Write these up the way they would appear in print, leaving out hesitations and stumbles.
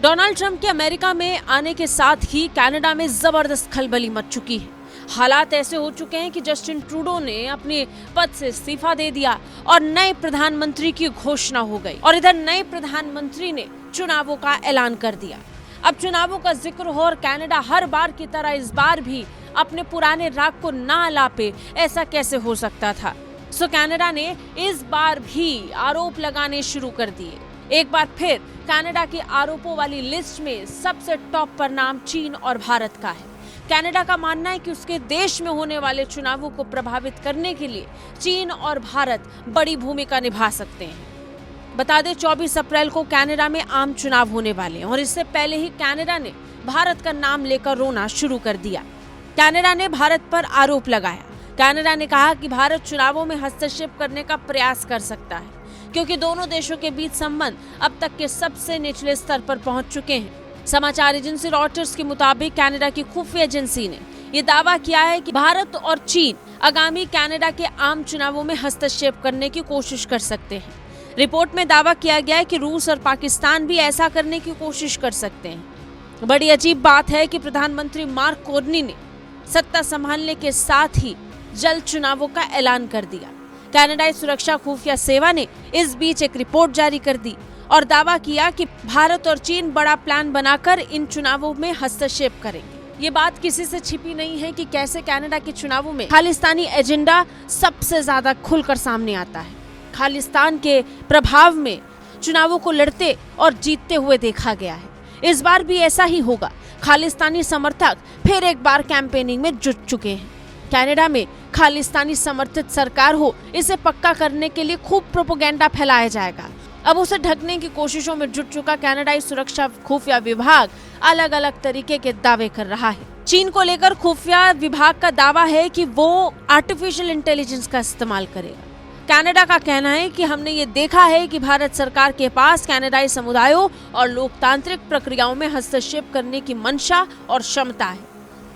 Donald Trump के America में आने के साथ ही कनाडा में जबरदस्त खलबली मच चुकी है। हालात ऐसे हो चुके हैं कि जस्टिन ट्रूडो ने अपने पद से इस्तीफा दे दिया और नए प्रधानमंत्री की घोषणा हो गई। और इधर नए प्रधानमंत्री ने चुनावों का ऐलान कर दिया। अब चुनावों का जिक्र हो और कनाडा हर बार की तरह इस बार भी अपने पुराने राग को ना अलापे, ऐसा कैसे हो सकता था। सो कनाडा ने इस बार भी आरोप लगाने शुरू कर दिए। एक बार फिर कनाडा के आरोपों वाली लिस्ट में सबसे टॉप पर नाम चीन और भारत का है। कनाडा का मानना है कि उसके देश में होने वाले चुनावों को प्रभावित करने के लिए चीन और भारत बड़ी भूमिका निभा सकते हैं। बता दें 24 अप्रैल को कनाडा में आम चुनाव होने वाले हैं और इससे पहले ही कनाडा ने भारत का नाम लेकर रोना शुरू कर दिया। कनाडा ने भारत पर आरोप लगाया। कनाडा ने कहा कि भारत चुनावों में हस्तक्षेप करने का प्रयास कर सकता है क्योंकि दोनों देशों के बीच संबंध अब तक के सबसे निचले स्तर पर पहुंच चुके हैं। समाचार एजेंसी रॉयटर्स के मुताबिक कनाडा की खुफिया एजेंसी ने यह दावा किया है कि भारत और चीन आगामी कनाडा के आम चुनावों में हस्तक्षेप करने की कोशिश कर सकते हैं। रिपोर्ट में दावा किया गया है कि रूस और पाकिस्तान भी ऐसा करने की कोशिश कर सकते हैं। बड़ी अजीब बात है कि प्रधानमंत्री मार्क कार्नी ने सत्ता संभालने के साथ ही जल्द चुनावों का ऐलान कर दिया। कनाडाई सुरक्षा खुफिया सेवा ने इस बीच एक रिपोर्ट जारी कर दी और दावा किया कि भारत और चीन बड़ा प्लान बनाकर इन चुनावों में हस्तक्षेप करेंगे। ये बात किसी से छिपी नहीं है कि कैसे कनाडा के चुनावों में खालिस्तानी एजेंडा सबसे ज्यादा खुलकर सामने आता है। खालिस्तान के प्रभाव में चुनावों को लड़ते और जीतते हुए देखा गया है। इस बार भी ऐसा ही होगा। खालिस्तानी समर्थक फिर एक बार कैंपेनिंग में जुट चुके हैं। कनाडा में खालिस्तानी समर्थित सरकार हो, इसे पक्का करने के लिए खूब प्रोपेगेंडा फैलाया जाएगा। अब उसे ढकने की कोशिशों में जुट चुका कनाडाई सुरक्षा खुफिया विभाग अलग अलग तरीके के दावे कर रहा है। चीन को लेकर खुफिया विभाग का दावा है कि वो आर्टिफिशियल इंटेलिजेंस का इस्तेमाल करेगा। कनाडा का कहना है कि हमने ये देखा है कि भारत सरकार के पास कनाडाई समुदायों और लोकतांत्रिक प्रक्रियाओं में हस्तक्षेप करने की मंशा और क्षमता है।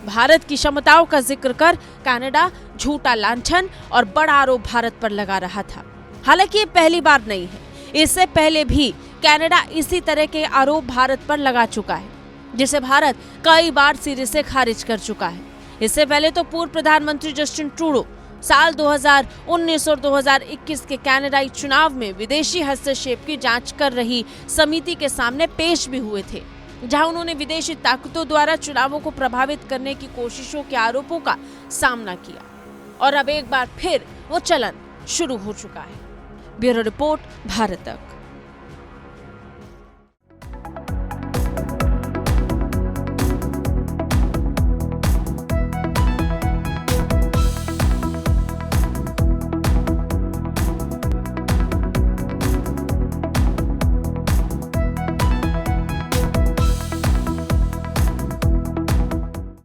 भारत की क्षमताओं का जिक्र कर कनाडा झूठा लांछन और बड़ा आरोप भारत पर लगा रहा था। हालांकि ये पहली बार नहीं है। इससे पहले भी कनाडा इसी तरह के आरोप भारत पर लगा चुका है, जिसे भारत कई बार सिरे से खारिज कर चुका है। इससे पहले तो पूर्व प्रधानमंत्री जस्टिन ट्रूडो साल 2019 और 2021 के कनाडाई चुनाव में विदेशी हस्तक्षेप की जांच कर रही समिति के सामने पेश भी हुए थे, जहां उन्होंने विदेशी ताकतों द्वारा चुनावों को प्रभावित करने की कोशिशों के आरोपों का सामना किया। और अब एक बार फिर वो चलन शुरू हो चुका है। ब्यूरो रिपोर्ट, भारत तक।